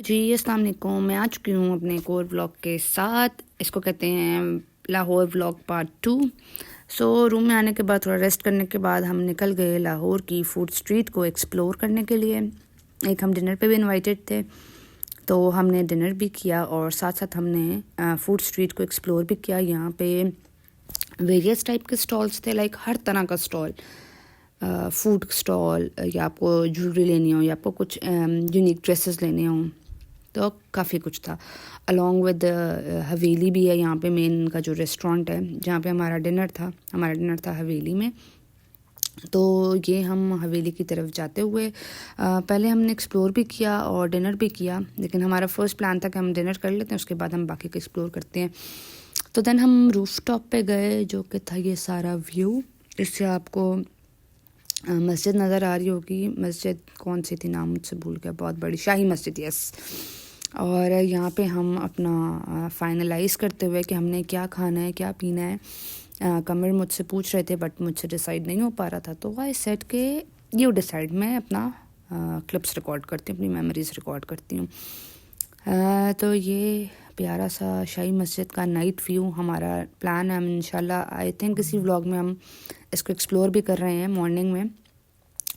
जी अस्सलाम वालेकुम। मैं आ चुकी हूँ अपने एक और व्लॉग के साथ। इसको कहते हैं लाहौर व्लॉग पार्ट 2। रूम में आने के बाद थोड़ा रेस्ट करने के बाद हम निकल गए लाहौर की फूड स्ट्रीट को एक्सप्लोर करने के लिए। एक हम डिनर पे भी इनवाइटेड थे, तो हमने डिनर भी किया और साथ साथ हमने फूड स्ट्रीट को एक्सप्लोर भी किया। यहाँ पे वेरियस टाइप के स्टॉल्स थे, लाइक हर तरह का स्टॉल, फूड स्टॉल, या आपको ज्वेलरी लेनी हो या आपको कुछ यूनिक ड्रेसेस लेने हों, तो काफ़ी कुछ था। अलॉन्ग विद हवेली भी है यहाँ पे, मेन का जो रेस्टोरेंट है जहाँ पे हमारा डिनर था हवेली में। तो ये हम हवेली की तरफ जाते हुए पहले हमने एक्सप्लोर भी किया और डिनर भी किया, लेकिन हमारा फर्स्ट प्लान था कि हम डिनर कर लेते हैं, उसके बाद हम बाकी को एक्सप्लोर करते हैं। तो देन हम रूफ टॉप पे गए, जो कि था ये सारा व्यू। इससे आपको मस्जिद नज़र आ रही होगी। मस्जिद कौन सी थी, नाम मुझसे भूल गया, बहुत बड़ी शाही मस्जिद, यस। और यहाँ पे हम अपना फाइनलाइज़ करते हुए कि हमने क्या खाना है क्या पीना है। कमर मुझसे पूछ रहे थे बट मुझसे डिसाइड नहीं हो पा रहा था, तो आई सेट के यू डिसाइड, मैं अपना क्लिप्स रिकॉर्ड करती हूँ, अपनी मेमोरीज़ रिकॉर्ड करती हूँ। तो ये प्यारा सा शाही मस्जिद का नाइट व्यू हमारा प्लान है। हम इंशाल्लाह आई थिंक इसी व्लॉग में हम इसको एक्सप्लोर भी कर रहे हैं मॉर्निंग में,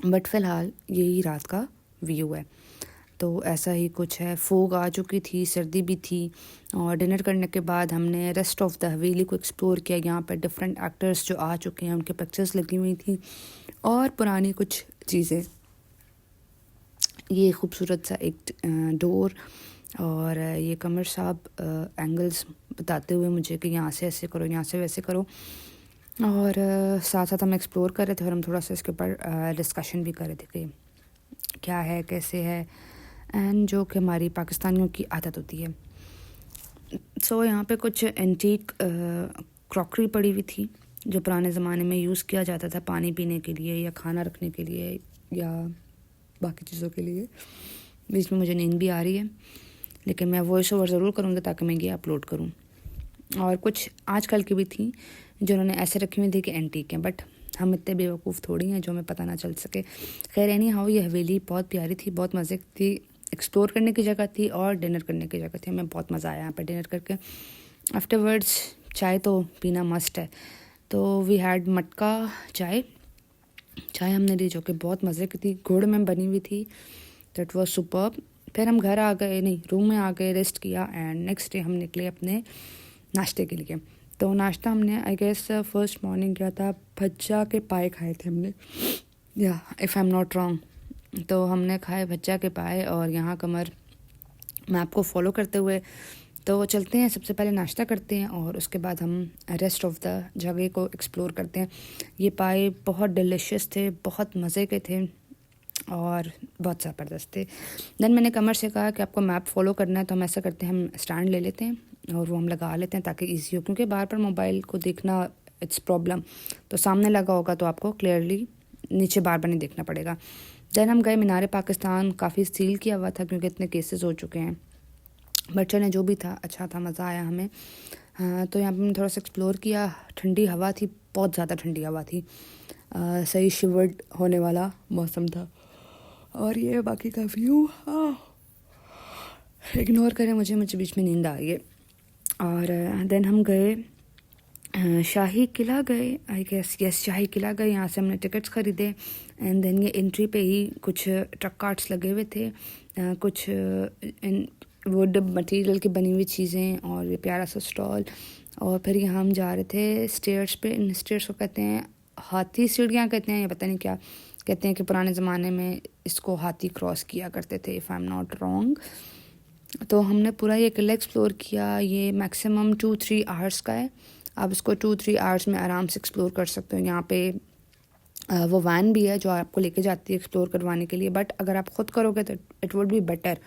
बट फ़िलहाल यही रात का व्यू है। तो ऐसा ही कुछ है। फोग आ चुकी थी, सर्दी भी थी, और डिनर करने के बाद हमने रेस्ट ऑफ द हवेली को एक्सप्लोर किया। यहाँ पर डिफरेंट एक्टर्स जो आ चुके हैं उनके पिक्चर्स लगी हुई थी और पुरानी कुछ चीज़ें। ये खूबसूरत सा एक डोर, और ये कमर साहब एंगल्स बताते हुए मुझे कि यहाँ से ऐसे करो, यहाँ से वैसे करो, और साथ साथ हम एक्सप्लोर कर रहे थे और हम थोड़ा सा इसके ऊपर डिस्कशन भी कर रहे थे कि क्या है कैसे है, एंड जो कि हमारी पाकिस्तानियों की आदत होती है। यहाँ पे कुछ एंटीक क्रॉकरी पड़ी हुई थी जो पुराने ज़माने में यूज़ किया जाता था पानी पीने के लिए या खाना रखने के लिए या बाकी चीज़ों के लिए। बीच में मुझे नींद भी आ रही है, लेकिन मैं वॉइस ओवर ज़रूर करूँगी ताकि मैं ये अपलोड करूँ। और कुछ आजकल की भी थी जिन्होंने ऐसे रखी हुई थी कि एंटीक हैं, बट हम इतने बेवकूफ़ थोड़ी हैं जो हमें पता ना चल सके। खैर एनी हाउ, ये हवेली बहुत प्यारी थी, बहुत मज़े की थी, एक्सप्लोर करने की जगह थी और डिनर करने की जगह थी। हमें बहुत मज़ा आया यहाँ पर डिनर करके। आफ्टरवर्ड्स चाय तो पीना मस्ट है, तो वी हैड मटका चाय हमने ली, जो कि बहुत मज़े की थी, गुड़ में बनी हुई थी। That was superb. फिर हम घर आ गए, नहीं रूम में आ गए, रेस्ट किया, एंड नेक्स्ट डे हम निकले अपने नाश्ते के लिए। तो नाश्ता हमने आई गेस फर्स्ट मॉर्निंग किया था, भज्जा के पाए खाए थे हमने, या if I am not wrong. तो हमने खाए भज्जा के पाए, और यहाँ कमर मैप को फॉलो करते हुए तो चलते हैं। सबसे पहले नाश्ता करते हैं और उसके बाद हम रेस्ट ऑफ द जगह को एक्सप्लोर करते हैं। ये पाए बहुत डिलिशियस थे, बहुत मज़े के थे और बहुत ज़बरदस्त थे। देन मैंने कमर से कहा कि आपको मैप फॉलो करना है, तो हम ऐसा करते हैं, हम स्टैंड ले लेते हैं और वो हम लगा लेते हैं ताकि ईजी हो, क्योंकि बार बार मोबाइल को देखना इट्स प्रॉब्लम। तो सामने लगा होगा तो आपको क्लियरली नीचे बार बार नहीं देखना पड़ेगा। देन हम गए मीनार पाकिस्तान, काफ़ी सील किया हुआ था क्योंकि इतने केसेस हो चुके हैं, बट चले जो भी था अच्छा था, मज़ा आया हमें। हाँ, तो यहाँ पे हमने थोड़ा सा एक्सप्लोर किया। ठंडी हवा थी, बहुत ज़्यादा ठंडी हवा थी, सही शिवर्ड होने वाला मौसम था। और ये बाकी का व्यू इग्नोर करें, मुझे बीच में नींद आ रही है। और देन हम गए शाही किला गए, आई गेस यस शाही किला गए। यहाँ से हमने टिकट्स ख़रीदे, एंड देन ये एंट्री पे ही कुछ ट्रक कार्ट्स लगे हुए थे, कुछ वुड मटेरियल की बनी हुई चीज़ें, और ये प्यारा सा स्टॉल। और फिर यहाँ हम जा रहे थे स्टेयर्स पे। इन स्टेयर्स को कहते हैं हाथी सीढ़ियाँ कहते हैं, या पता नहीं क्या कहते हैं, कि पुराने ज़माने में इसको हाथी क्रॉस किया करते थे, if I am not wrong. तो हमने पूरा ये किला एक्सप्लोर किया। ये मैक्सिमम 2-3 आवर्स का है, आप इसको 2-3 आवर्स में आराम से एक्सप्लोर कर सकते हो। यहाँ पे वो वैन भी है जो आपको लेके जाती है एक्सप्लोर करवाने के लिए, बट अगर आप ख़ुद करोगे तो इट वुड बी बेटर,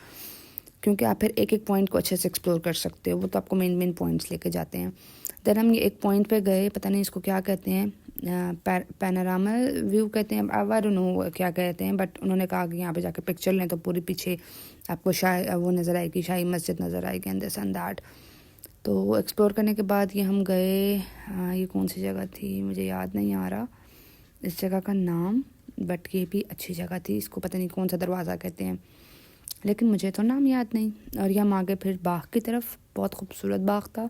क्योंकि आप फिर एक एक पॉइंट को अच्छे से एक्सप्लोर कर सकते हो। वो तो आपको मेन पॉइंट्स लेके जाते हैं। देन हम ये एक पॉइंट पे गए, पता नहीं इसको क्या कहते हैं, पैनोरामा व्यू कहते हैं, आई डोंट नो क्या कहते हैं, बट उन्होंने कहा कि यहाँ पे जाके पिक्चर लें तो पूरी पीछे आपको वो नज़र आएगी, शाही मस्जिद नज़र आएगी, एंड दिस एंड दैट। तो एक्सप्लोर करने के बाद ये हम गए, ये कौन सी जगह थी मुझे याद नहीं आ रहा इस जगह का नाम, बट ये भी अच्छी जगह थी। इसको पता नहीं कौन सा दरवाज़ा कहते हैं, लेकिन मुझे तो नाम याद नहीं। और ये हम आगे फिर बाग की तरफ, बहुत खूबसूरत बाग था,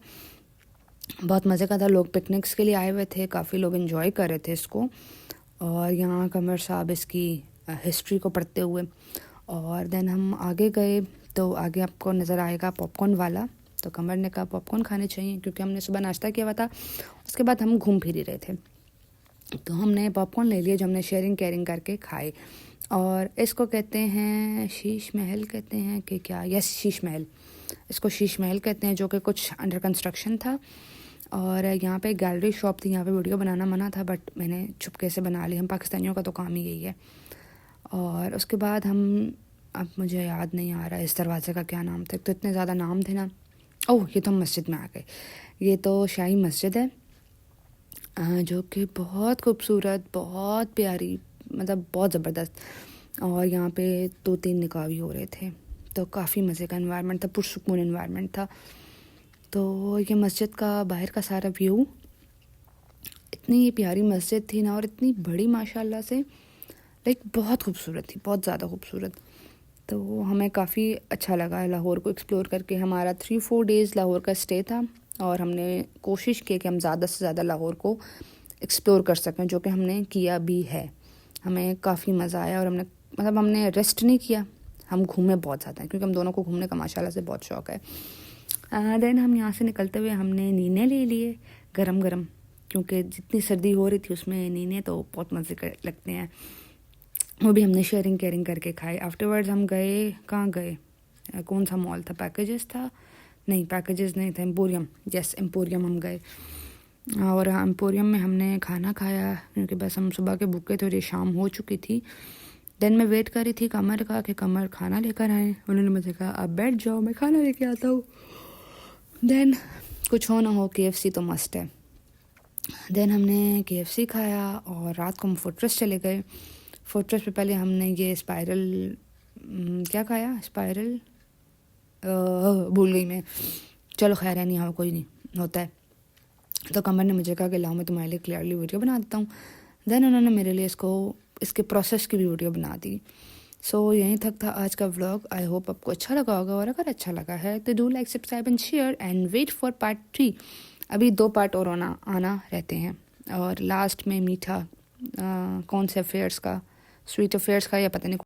बहुत मज़े का था। लोग पिकनिक्स के लिए आए हुए थे, काफ़ी लोग इन्जॉय कर रहे थे इसको। और यहाँ कमर साहब इसकी हिस्ट्री को पढ़ते हुए। और देन हम आगे गए तो आगे आपको नज़र आएगा पॉपकॉर्न वाला। तो कमर ने कहा पॉपकॉर्न खाने चाहिए, क्योंकि हमने सुबह नाश्ता किया हुआ था। उसके बाद हम घूम फिर ही रहे थे, तो हमने पॉपकॉर्न ले लिए जो हमने शेयरिंग केयरिंग करके खाए। और इसको कहते हैं शीश महल कहते हैं कि क्या, यस शीश महल, इसको शीश महल कहते हैं, जो कि कुछ अंडर कंस्ट्रक्शन था। और यहाँ पे गैलरी शॉप थी, यहाँ पे वीडियो बनाना मना था, बट मैंने चुपके से बना ली। हम पाकिस्तानियों का तो काम ही यही है। और उसके बाद हम, अब मुझे याद नहीं आ रहा इस दरवाज़े का क्या नाम था, तो इतने ज़्यादा नाम थे ना। ओह, ये तो हम मस्जिद में आ गए। ये तो शाही मस्जिद है, जो कि बहुत खूबसूरत, बहुत प्यारी, मतलब बहुत ज़बरदस्त। और यहाँ पे 2-3 निकाह भी हो रहे थे, तो काफ़ी मज़े का इन्वायरमेंट था, पुरसुकून इन्वायरमेंट था। तो ये मस्जिद का बाहर का सारा व्यू, इतनी ये प्यारी मस्जिद थी ना, और इतनी बड़ी माशाल्लाह से, लाइक बहुत खूबसूरत थी, बहुत ज़्यादा खूबसूरत। तो हमें काफ़ी अच्छा लगा लाहौर को एक्सप्लोर करके। हमारा 3-4 डेज़ लाहौर का स्टे था, और हमने कोशिश की कि हम ज़्यादा से ज़्यादा लाहौर को एक्सप्लोर कर सकें, जो कि हमने किया भी है। हमें काफ़ी मज़ा आया, और हमने रेस्ट नहीं किया, हम घूमे बहुत ज़्यादा, क्योंकि हम दोनों को घूमने का माशाल्लाह से बहुत शौक़ है। देन हम यहाँ से निकलते हुए हमने नीने ले लिए गरम गरम, क्योंकि जितनी सर्दी हो रही थी उसमें नीने तो बहुत मज़े लगते हैं। वो भी हमने शेयरिंग केयरिंग करके खाए। आफ्टरवर्ड्स हम गए, कहाँ गए, कौन सा मॉल था, पैकेजेस था, नहीं पैकेजेस नहीं था, एम्पोरियम, यस एम्पोरियम हम गए। और एम्पोरियम में हमने खाना खाया, क्योंकि बस हम सुबह के भूखे थे और ये शाम हो चुकी थी। देन मैं वेट कर रही थी कमर का कि कमर खाना लेकर आए। उन्होंने मुझे कहा आप बैठ जाओ, मैं खाना लेके आता हूँ। देन कुछ हो ना हो KFC तो मस्ट है। देन हमने KFC खाया, और रात को हम फोर्ट्रेस चले गए। फोर्ट्रेस पे पहले हमने ये स्पाइरल, क्या खाया, स्पाइरल भूल गई मैं, चलो खैर है, नहीं हाँ कोई नहीं होता है। तो कमर ने मुझे कहा कि लाओ मैं तुम्हारे लिए क्लियरली वीडियो बना देता हूँ। देन उन्होंने मेरे लिए इसके प्रोसेस की भी वीडियो बना दी। सो यहीं तक था आज का व्लॉग। आई होप आपको अच्छा लगा होगा, और अगर अच्छा लगा है तो do like, subscribe and share, and wait for part 3। अभी 2 पार्ट और आना रहते हैं। और लास्ट में मीठा, कौन से अफेयर्स का, स्वीट अफेयर्स का, या पता नहीं